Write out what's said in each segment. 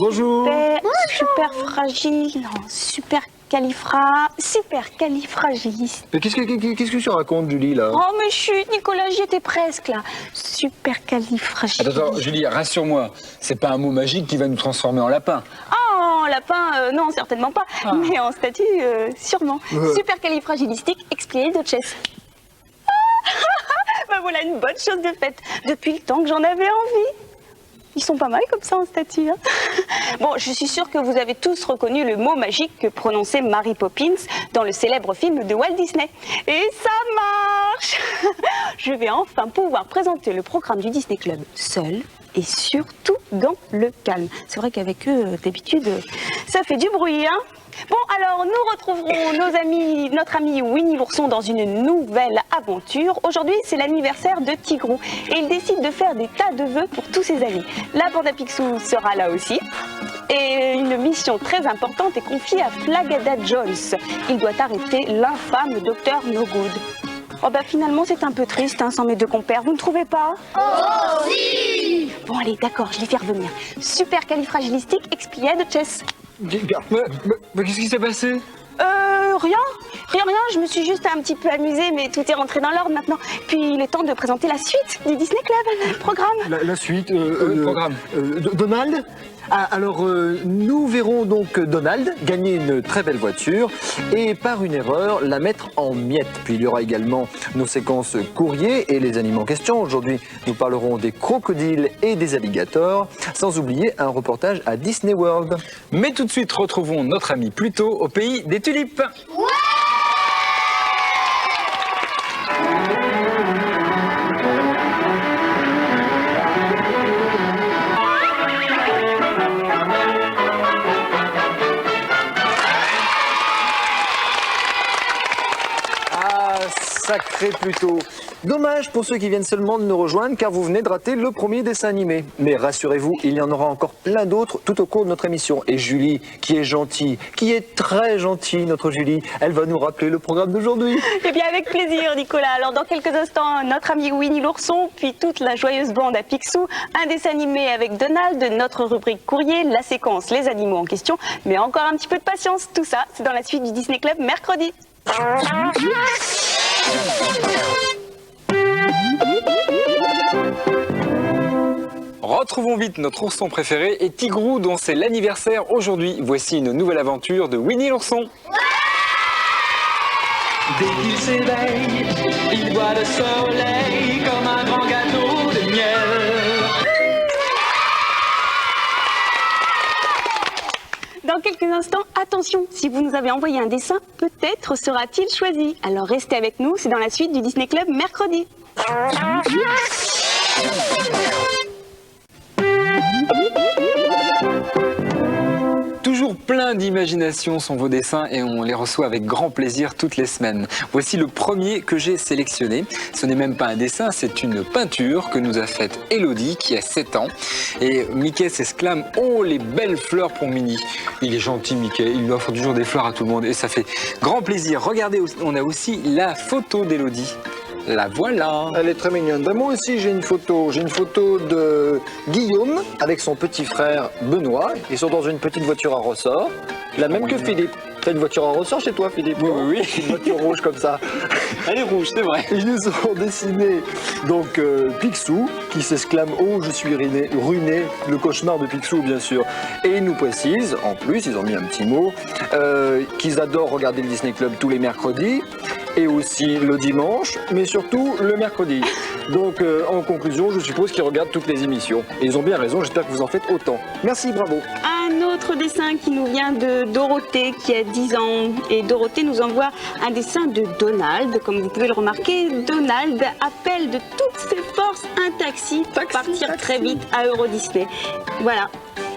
Bonjour. Super fragile, non, super califragiliste. Mais qu'est-ce que tu racontes, Julie, là? Oh, mais chut, Nicolas, j'y étais presque, là. Super califragiliste. Attends, Julie, rassure-moi, c'est pas un mot magique qui va nous transformer en lapin. Oh, lapin, non, certainement pas. Mais en statue, sûrement. Super califragilistique, expialidocious. Ben voilà une bonne chose de faite. Depuis le temps que j'en avais envie. Ils sont pas mal comme ça en statue. Hein. Bon, je suis sûre que vous avez tous reconnu le mot magique que prononçait Mary Poppins dans le célèbre film de Walt Disney. Et ça marche. Je vais enfin pouvoir présenter le programme du Disney Club seul et surtout dans le calme. C'est vrai qu'avec eux, d'habitude, ça fait du bruit. Hein. Bon, alors nous retrouverons notre ami Winnie l'ourson dans une nouvelle aventure. Aujourd'hui, c'est l'anniversaire de Tigrou et il décide de faire des tas de vœux pour tous ses amis. La bande à Picsou sera là aussi. Et une mission très importante est confiée à Flagada Jones. Il doit arrêter l'infâme docteur No Good. Oh bah finalement c'est un peu triste hein, sans mes deux compères, vous ne trouvez pas? Oh si! Bon allez, d'accord, je les fais revenir. Super califragilistique, expialidocious. Mais qu'est-ce qui s'est passé? Rien, je me suis juste un petit peu amusée, mais tout est rentré dans l'ordre maintenant. Puis il est temps de présenter la suite du Disney Club, le programme. La suite, le programme. Donald. Ah, alors, nous verrons donc Donald gagner une très belle voiture et par une erreur la mettre en miettes. Puis il y aura également nos séquences courrier et les animaux en question. Aujourd'hui, nous parlerons des crocodiles et des alligators, sans oublier un reportage à Disney World. Mais tout de suite, retrouvons notre ami Pluto au pays des tulipes. Ouais! Sacré Pluto. Dommage pour ceux qui viennent seulement de nous rejoindre car vous venez de rater le premier dessin animé. Mais rassurez-vous, il y en aura encore plein d'autres tout au cours de notre émission. Et Julie, qui est gentille, qui est très gentille, notre Julie, elle va nous rappeler le programme d'aujourd'hui. Eh bien avec plaisir Nicolas. Alors dans quelques instants, notre ami Winnie l'ourson, puis toute la joyeuse bande à Picsou, un dessin animé avec Donald, notre rubrique courrier, la séquence les animaux en question. Mais encore un petit peu de patience, tout ça c'est dans la suite du Disney Club mercredi. Retrouvons vite notre ourson préféré et Tigrou dont c'est l'anniversaire aujourd'hui. Voici une nouvelle aventure de Winnie l'ourson. Dès qu'il s'éveille, il voit le soleil comme un grand gâteau de miel. Dans quelques instants, attention, si vous nous avez envoyé un dessin, peut-être sera-t-il choisi. Alors restez avec nous, c'est dans la suite du Disney Club mercredi. Toujours plein d'imagination sont vos dessins et on les reçoit avec grand plaisir toutes les semaines. Voici le premier que j'ai sélectionné. Ce n'est même pas un dessin, c'est une peinture que nous a faite Elodie qui a 7 ans. Et Mickey s'exclame « Oh, les belles fleurs pour Minnie !» Il est gentil Mickey, il lui offre toujours des fleurs à tout le monde et ça fait grand plaisir. Regardez, on a aussi la photo d'Elodie. La voilà. Elle est très mignonne. Ben, moi aussi j'ai une photo. J'ai une photo de Guillaume avec son petit frère Benoît. Ils sont dans une petite voiture à ressort. La même que Philippe. T'as une voiture à ressort chez toi Philippe? Oui. Une voiture rouge comme ça. Elle est rouge, c'est vrai. Ils nous ont dessiné donc Picsou qui s'exclame « Oh, je suis ruiné », le cauchemar de Picsou bien sûr. Et ils nous précisent, en plus ils ont mis un petit mot, qu'ils adorent regarder le Disney Club tous les mercredis et aussi le dimanche, mais surtout le mercredi. Donc en conclusion, je suppose qu'ils regardent toutes les émissions. Et ils ont bien raison, j'espère que vous en faites autant. Merci, bravo. Un autre dessin qui nous vient de Dorothée qui a 10 ans. Et Dorothée nous envoie un dessin de Donald. Comme vous pouvez le remarquer, Donald appelle de toutes ses forces un taxi pour partir très vite à Euro Disney. Voilà.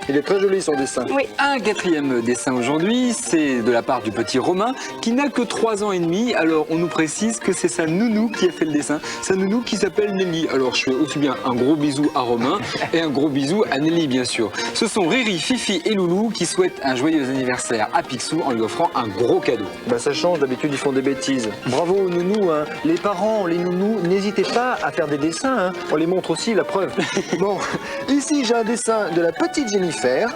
Il est très joli son dessin. Oui. Un quatrième dessin aujourd'hui, c'est de la part du petit Romain qui n'a que 3 ans et demi. Alors on nous précise que c'est sa nounou qui a fait le dessin, sa nounou qui s'appelle Nelly. Alors je fais aussi bien un gros bisou à Romain et un gros bisou à Nelly bien sûr. Ce sont Riri, Fifi et Loulou qui souhaitent un joyeux anniversaire à Picsou en lui offrant un gros cadeau. Bah ça change, d'habitude ils font des bêtises. Bravo aux nounous, hein. Les parents, les nounous, n'hésitez pas à faire des dessins, hein. On les montre aussi, la preuve. Bon, ici j'ai un dessin de la petite Jennifer Jennifer,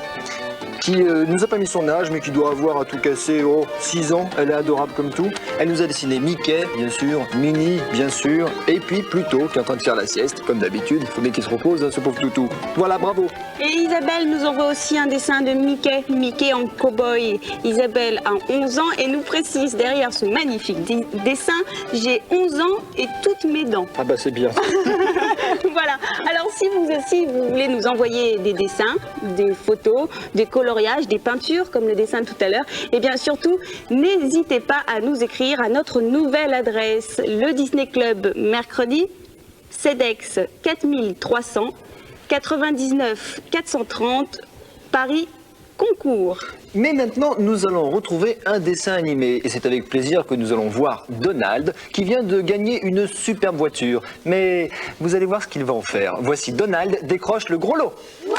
qui nous a pas mis son âge, mais qui doit avoir à tout casser 6 ans. Elle est adorable comme tout. Elle nous a dessiné Mickey, bien sûr, Minnie, bien sûr, et puis Pluto, qui est en train de faire la sieste, comme d'habitude. Il faut bien qu'il se repose, hein, ce pauvre toutou. Voilà, bravo. Et Isabelle nous envoie aussi un dessin de Mickey en cow-boy. Isabelle a 11 ans et nous précise derrière ce magnifique dessin, j'ai 11 ans et toutes mes dents. Ah bah c'est bien. Voilà. Alors si vous aussi vous voulez nous envoyer des dessins, des photos, des coloriages, des peintures comme le dessin tout à l'heure, et bien surtout n'hésitez pas à nous écrire à notre nouvelle adresse, le Disney Club mercredi, CEDEX 4300 99 430 Paris Concours. Mais maintenant, nous allons retrouver un dessin animé. Et c'est avec plaisir que nous allons voir Donald, qui vient de gagner une superbe voiture. Mais vous allez voir ce qu'il va en faire. Voici Donald décroche le gros lot. Wow!